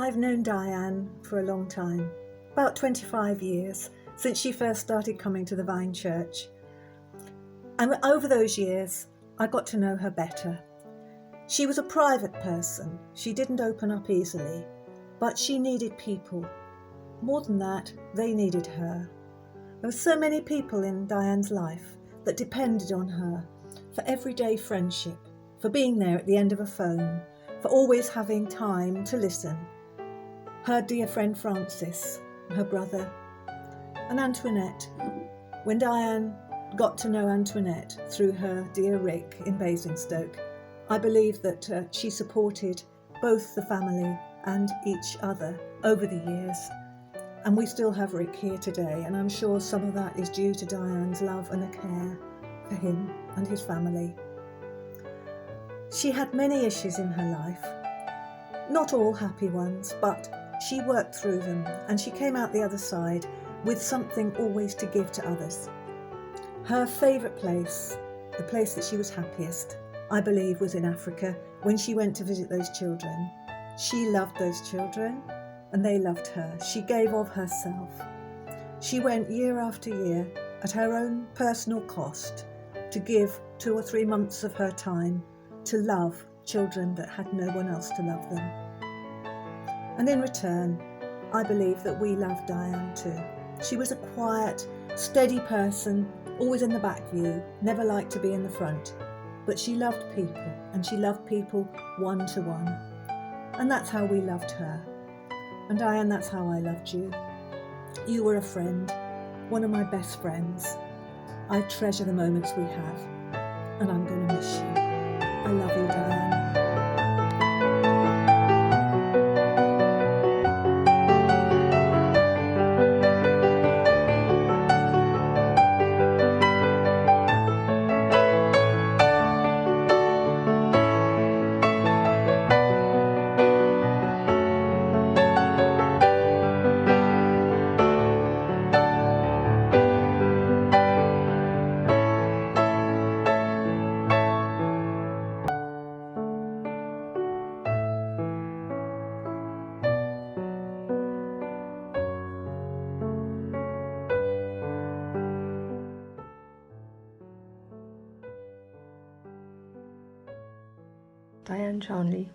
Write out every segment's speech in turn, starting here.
I've known Diane for a long time, about 25 years, since she first started coming to the Vine Church. And over those years, I got to know her better. She was a private person. She didn't open up easily, but she needed people. More than that, they needed her. There were so many people in Diane's life that depended on her for everyday friendship, for being there at the end of a phone, for always having time to listen. Her dear friend Francis, her brother, and Antoinette. When Diane got to know Antoinette through her dear Rick in Basingstoke, I believe that she supported both the family and each other over the years. And we still have Rick here today, and I'm sure some of that is due to Diane's love and care for him and his family. She had many issues in her life, not all happy ones, but she worked through them, and she came out the other side with something always to give to others. Her favourite place, the place that she was happiest, I believe, was in Africa when she went to visit those children. She loved those children and they loved her. She gave of herself. She went year after year at her own personal cost to give 2 or 3 months of her time to love children that had no one else to love them. And in return, I believe that we loved Diane too. She was a quiet, steady person, always in the back view, never liked to be in the front. But she loved people, and she loved people one-to-one. And that's how we loved her. And Diane, that's how I loved you. You were a friend, one of my best friends. I treasure the moments we have, and I'm going to miss you. I love you, Diane. Diane Charnley.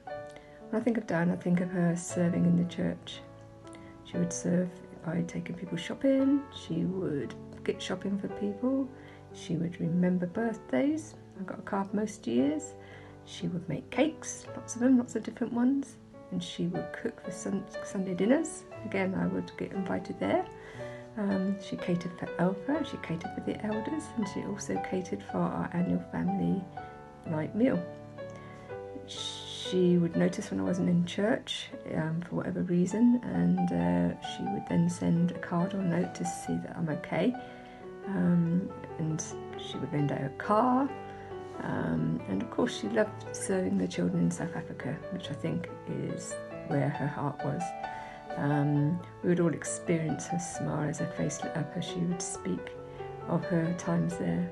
When I think of Diane, I think of her serving in the church. She would serve by taking people shopping, she would get shopping for people, she would remember birthdays. I got a card most years. She would make cakes, lots of them, lots of different ones, and she would cook for Sunday dinners. Again, I would get invited there. She catered for Alpha, she catered for the elders, and she also catered for our annual family night meal. She would notice when I wasn't in church for whatever reason, and she would then send a card or note to see that I'm okay, and she would lend out her car, and of course she loved serving the children in South Africa, which I think is where her heart was. We would all experience her smile as her face lit up as she would speak of her times there.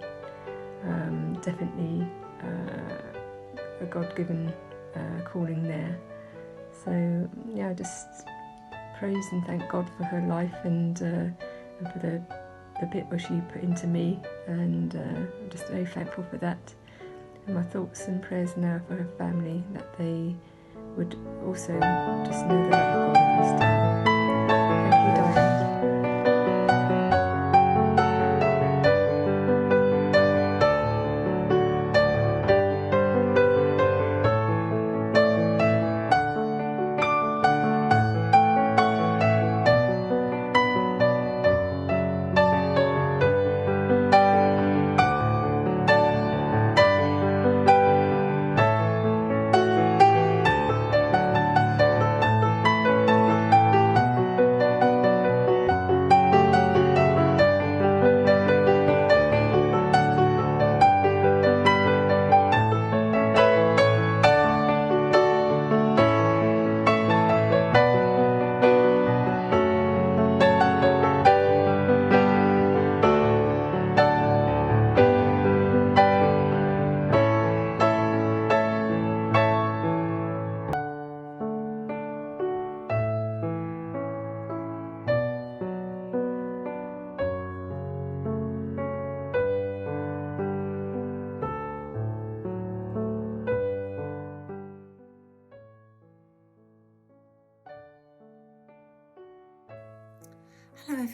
Definitely a God-given calling there. So yeah, I just praise and thank God for her life and for the bit where she put into me, and I'm just very thankful for that. And my thoughts and prayers now for her family, that they would also just know the love of God in this time. Thank you, Diane.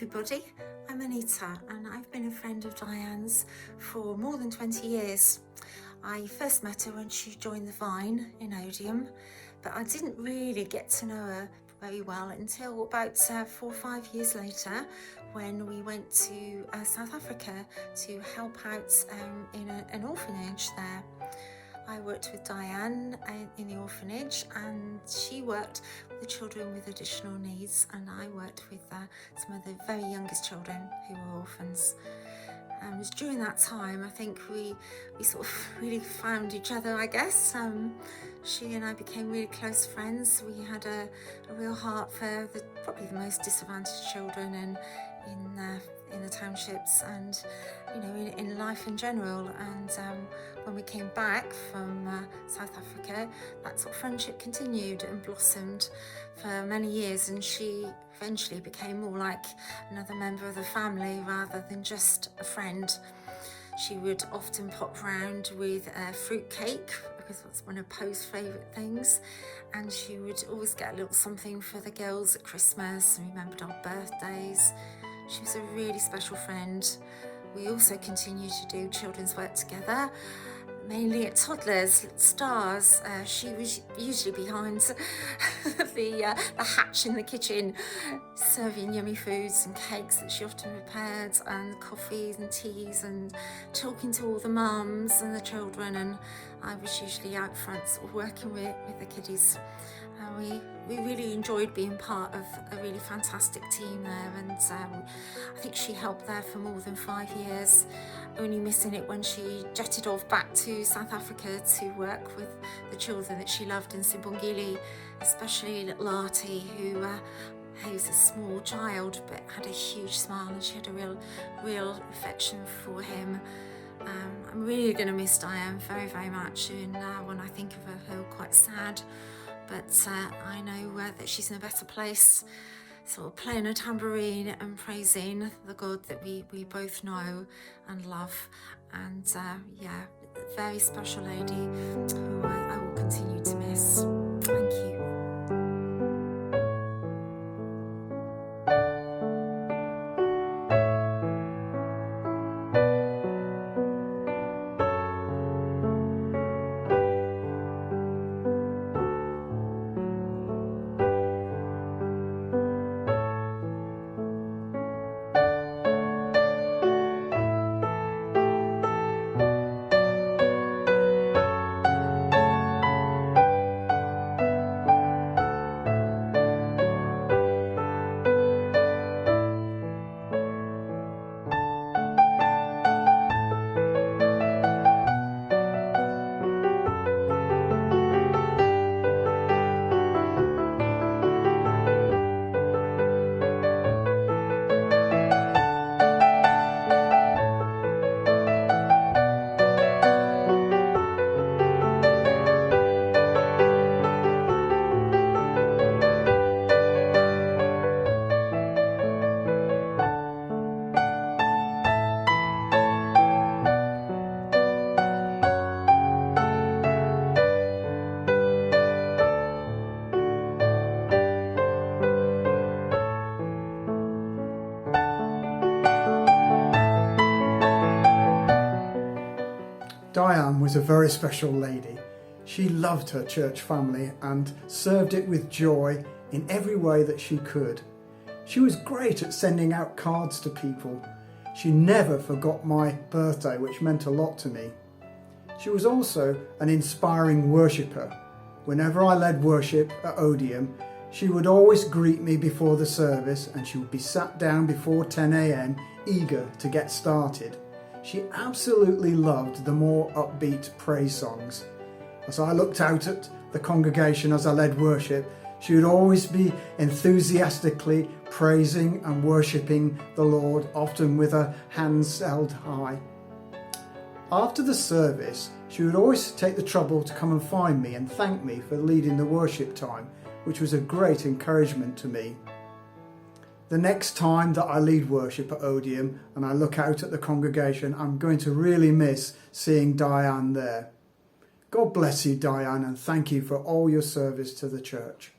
everybody, I'm Anita and I've been a friend of Diane's for more than 20 years. I first met her when she joined the Vine in Odium, but I didn't really get to know her very well until about 4 or 5 years later, when we went to South Africa to help out in an orphanage there. I worked with Diane in the orphanage, and she worked with the children with additional needs, and I worked with some of the very youngest children who were orphans. And it was during that time, I think we sort of really found each other, I guess. She and I became really close friends. We had a real heart for probably the most disadvantaged children in the townships, and in life in general. And when we came back from South Africa, that sort of friendship continued and blossomed for many years, and she eventually became more like another member of the family rather than just a friend. She would often pop round with a fruit cake, because that's one of Poe's favourite things, and she would always get a little something for the girls at Christmas and remembered our birthdays. She was a really special friend. We also continued to do children's work together, mainly at toddlers, stars. She was usually behind the hatch in the kitchen, serving yummy foods and cakes that she often prepared, and coffees and teas, and talking to all the mums and the children. And I was usually out front sort of working with the kiddies. We really enjoyed being part of a really fantastic team there, and I think she helped there for more than 5 years, only missing it when she jetted off back to South Africa to work with the children that she loved in Sibongile, especially little Artie, who was a small child but had a huge smile, and she had a real affection for him. I'm really going to miss Diane very, very much, and when I think of her, I feel quite sad. But I know that she's in a better place, sort of playing a tambourine and praising the God that we both know and love. And yeah, very special lady who I will continue to miss. Thank you. Diane was a very special lady. She loved her church family and served it with joy in every way that she could. She was great at sending out cards to people. She never forgot my birthday, which meant a lot to me. She was also an inspiring worshipper. Whenever I led worship at Odium, she would always greet me before the service, and she would be sat down before 10 a.m, eager to get started. She absolutely loved the more upbeat praise songs. As I looked out at the congregation as I led worship, she would always be enthusiastically praising and worshipping the Lord, often with her hands held high. After the service, she would always take the trouble to come and find me and thank me for leading the worship time, which was a great encouragement to me. The next time that I lead worship at Odium and I look out at the congregation, I'm going to really miss seeing Diane there. God bless you, Diane, and thank you for all your service to the church.